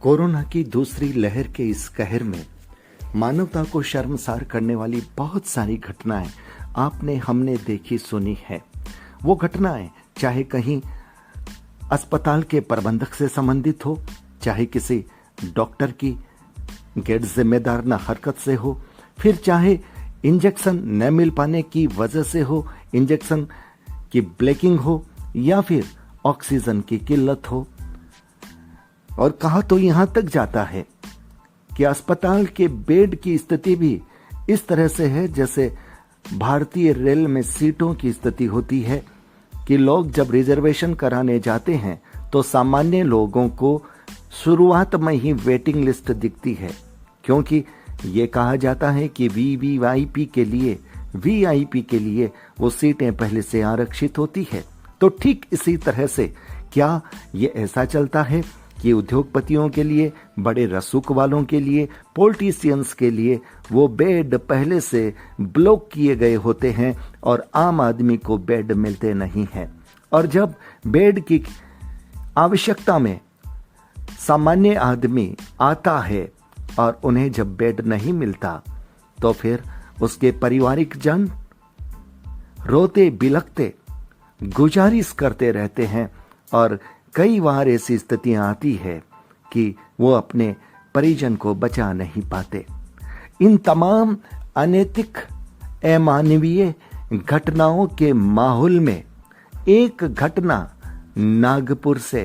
Corona की दूसरी लहर के इस कहर में मानवता को शर्मसार करने वाली बहुत सारी घटनाएं आपने हमने देखी सुनी है। वो घटनाएं चाहे कहीं अस्पताल के प्रबंधक से संबंधित हो, चाहे किसी डॉक्टर की गैर जिम्मेदार ना हरकत से हो, फिर चाहे इंजेक्शन न मिल पाने की वजह से हो, इंजेक्शन की ब्लैकिंग हो, या फिर ऑक्सीजन की किल्लत हो। और कहा तो यहां तक जाता है कि अस्पताल के बेड की स्थिति भी इस तरह से है जैसे भारतीय रेल में सीटों की स्थिति होती है कि लोग जब रिजर्वेशन कराने जाते हैं तो सामान्य लोगों को शुरुआत में ही वेटिंग लिस्ट दिखती है, क्योंकि ये कहा जाता है कि वीवीआईपी के लिए वो सीटें पहले से आरक्षित होती है। तो ठीक इसी तरह से क्या ये ऐसा चलता है कि उद्योगपतियों के लिए, बड़े रसूख वालों के लिए, पॉलिटिशियंस के लिए वो बेड पहले से ब्लॉक किए गए होते हैं और आम आदमी को बेड मिलते नहीं हैं। और जब बेड की आवश्यकता में सामान्य आदमी आता है और उन्हें जब बेड नहीं मिलता तो फिर उसके पारिवारिक जन रोते बिलखते गुजारिश करते रहते हैं और कई बार ऐसी स्थितियां आती है कि वो अपने परिजन को बचा नहीं पाते। इन तमाम अनैतिक अमानवीय घटनाओं के माहौल में एक घटना नागपुर से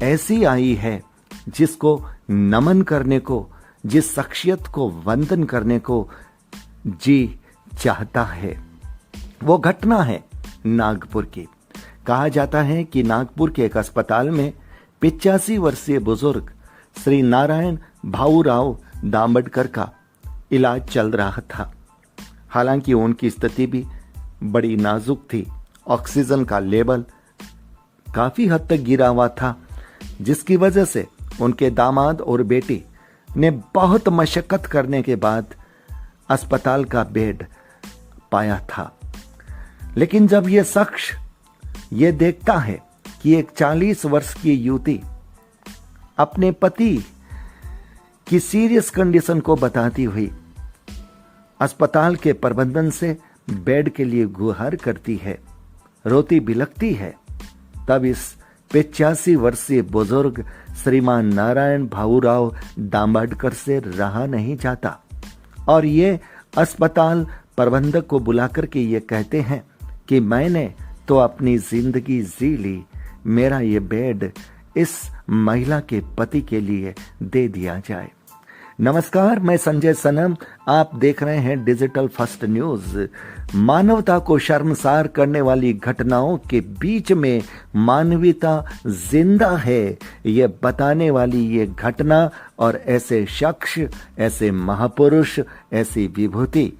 ऐसी आई है जिसको नमन करने को, जिस शख्सियत को वंदन करने को जी चाहता है। वो घटना है नागपुर की। कहा जाता है कि नागपुर के एक अस्पताल में 85 वर्षीय बुजुर्ग श्री नारायण भाऊराव दांबडकर का इलाज चल रहा था। हालांकि उनकी स्थिति भी बड़ी नाजुक थी। ऑक्सीजन का लेवल काफी हद तक गिरा हुआ था, जिसकी वजह से उनके दामाद और बेटी ने बहुत मशक्कत करने के बाद अस्पताल का बेड पाया था। लेकिन जब यह शख्स ये देखता है कि एक 40 वर्ष की युवती अपने पति की सीरियस कंडीशन को बताती हुई अस्पताल के प्रबंधन से बेड के लिए गुहार करती है, रोती बिलखती है, तब इस 85 वर्षीय बुजुर्ग श्रीमान नारायण भाऊराव दांबडकर से रहा नहीं जाता और ये अस्पताल प्रबंधक को बुलाकर के ये कहते हैं कि मैंने तो अपनी जिंदगी जी ली, मेरा ये बेड इस महिला के पति के लिए दे दिया जाए। नमस्कार, मैं संजय सनम, आप देख रहे हैं डिजिटल फर्स्ट न्यूज। मानवता को शर्मसार करने वाली घटनाओं के बीच में मानवीयता जिंदा है, ये बताने वाली ये घटना और ऐसे शख्स, ऐसे महापुरुष, ऐसी विभूति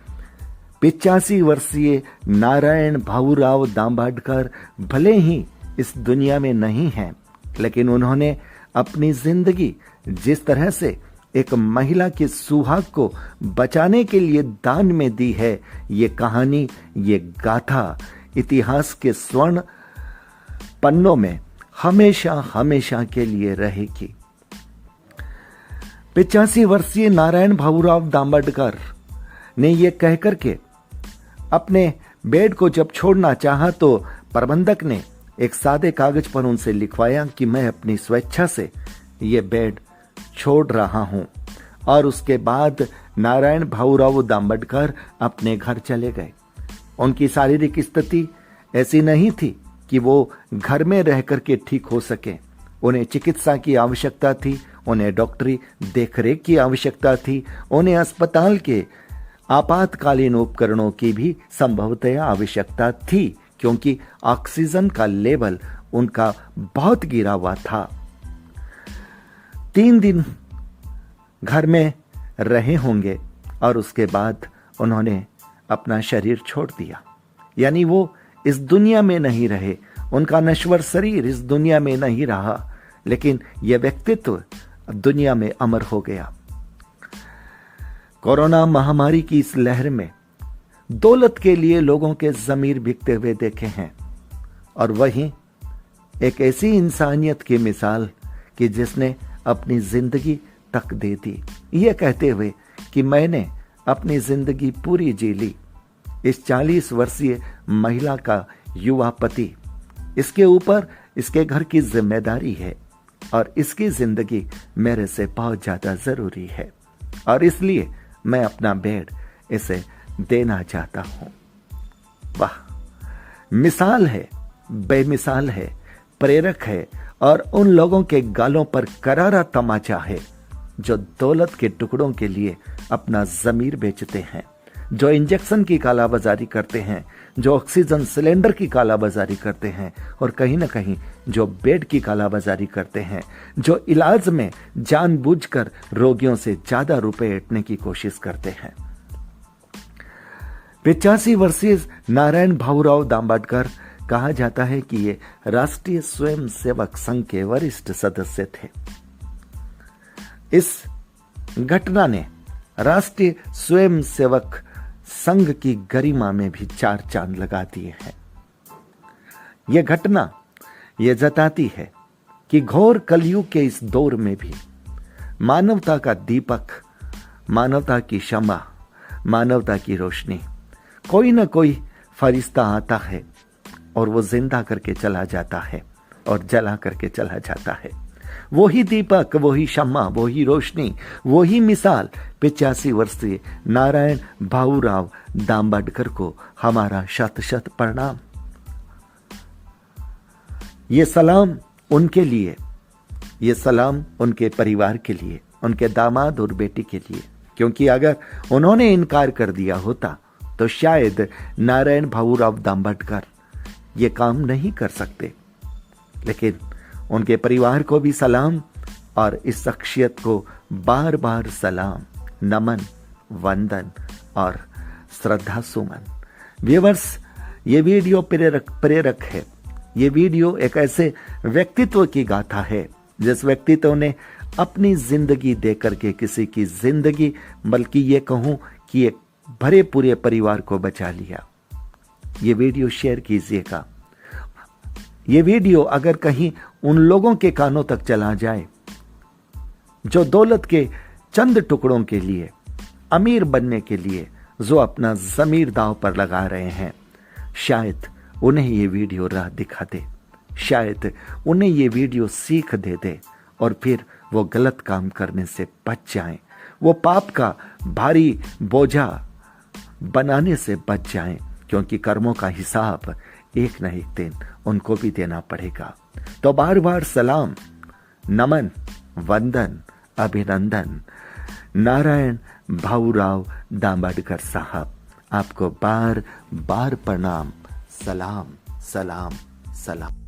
85 वर्षीय नारायण भाऊराव दांबडकर भले ही इस दुनिया में नहीं हैं, लेकिन उन्होंने अपनी जिंदगी जिस तरह से एक महिला के सुहाग को बचाने के लिए दान में दी है, ये कहानी, ये गाथा इतिहास के स्वर्ण पन्नों में हमेशा हमेशा के लिए रहेगी। 85 वर्षीय नारायण भाऊराव दांबडकर ने ये कहकर के अपने बेड को जब छोड़ना चाहा तो प्रबंधक ने एक सादे कागज पर उनसे लिखवाया कि मैं अपनी स्वेच्छा से ये बेड छोड़ रहा हूं। और उसके बाद नारायण भाऊराव दांबडकर अपने घर चले गए। उनकी शारीरिक स्थिति ऐसी नहीं थी कि वो घर में रह करके ठीक हो सके। उन्हें चिकित्सा की आवश्यकता थी, उन्हें डॉक्टरी देखरेख की आवश्यकता थी, उन्हें अस्पताल के आपातकालीन उपकरणों की भी संभवतः आवश्यकता थी, क्योंकि ऑक्सीजन का लेवल उनका बहुत गिरा हुआ था। 3 दिन घर में रहे होंगे और उसके बाद उन्होंने अपना शरीर छोड़ दिया, यानी वो इस दुनिया में नहीं रहे, उनका नश्वर शरीर इस दुनिया में नहीं रहा, लेकिन यह व्यक्तित्व दुनिया में अमर हो गया। कोरोना महामारी की इस लहर में दौलत के लिए लोगों के ज़मीर बिकते हुए देखे हैं, और वहीं एक ऐसी इंसानियत की मिसाल कि जिसने अपनी जिंदगी तक दे दी, ये कहते हुए कि मैंने अपनी जिंदगी पूरी जी ली। इस 40 वर्षीय महिला का युवा पति, इसके ऊपर इसके घर की जिम्मेदारी है और इसकी जिंदगी मेरे से बहुत ज्यादा जरूरी है और इसलिए मैं अपना बेड इसे देना चाहता हूं। वाह, मिसाल है, बेमिसाल है, प्रेरक है और उन लोगों के गालों पर करारा तमाचा है जो दौलत के टुकड़ों के लिए अपना ज़मीर बेचते हैं, जो इंजेक्शन की कालाबाजारी करते हैं, जो ऑक्सीजन सिलेंडर की कालाबाजारी करते हैं और कहीं ना कहीं जो बेड की कालाबाजारी करते हैं, जो इलाज में जानबूझकर रोगियों से ज्यादा रुपए ऐंठने की कोशिश करते हैं। 85 वर्षीय नारायण भाऊराव दांबाडकर कहा जाता है कि ये राष्ट्रीय स्वयंसेवक संघ के वरिष्ठ सदस्य थे। इस घटना ने राष्ट्रीय स्वयंसेवक संघ की गरिमा में भी 4 चांद लगा दिए हैं। यह घटना यह जताती है कि घोर कलयुग के इस दौर में भी मानवता का दीपक, मानवता की शमा, मानवता की रोशनी, कोई ना कोई फरिश्ता आता है और वो जिंदा करके चला जाता है और जला करके चला जाता है। वही दीपक, वही शम्मा, वही रोशनी, वही मिसाल 85 वर्षीय नारायण भाऊराव दांबाडकर को हमारा शत शत प्रणाम। ये सलाम उनके लिए, ये सलाम उनके परिवार के लिए, उनके दामाद और बेटी के लिए, क्योंकि अगर उन्होंने इनकार कर दिया होता तो शायद नारायण भाऊराव दांबाडकर ये काम नहीं कर सकते। लेकिन उनके परिवार को भी सलाम और इस शख्सियत को बार बार सलाम, नमन, वंदन और श्रद्धा सुमन। व्यूअर्स, ये वीडियो प्रेरक है। ये वीडियो एक ऐसे व्यक्तित्व की गाथा है जिस व्यक्तित्व ने अपनी जिंदगी देकर के किसी की जिंदगी, बल्कि ये कहूं कि एक भरे पूरे परिवार को बचा लिया। ये वीडियो शेयर कीजिएगा। ये वीडियो अगर कहीं उन लोगों के कानों तक चला जाए जो दौलत के चंद टुकड़ों के लिए, अमीर बनने के लिए जो अपना ज़मीर दांव पर लगा रहे हैं, शायद उन्हें ये वीडियो राह दिखा दे, शायद उन्हें ये वीडियो सीख दे दे और फिर वो गलत काम करने से बच जाएं, वो पाप का भारी बोझा बनाने से बच जाएं, क्योंकि कर्मों का हिसाब एक न एक दिन उनको भी देना पड़ेगा। तो बार बार सलाम, नमन, वंदन, अभिनंदन नारायण भाऊराव दांबाडकर साहब, आपको बार बार प्रणाम, सलाम सलाम सलाम।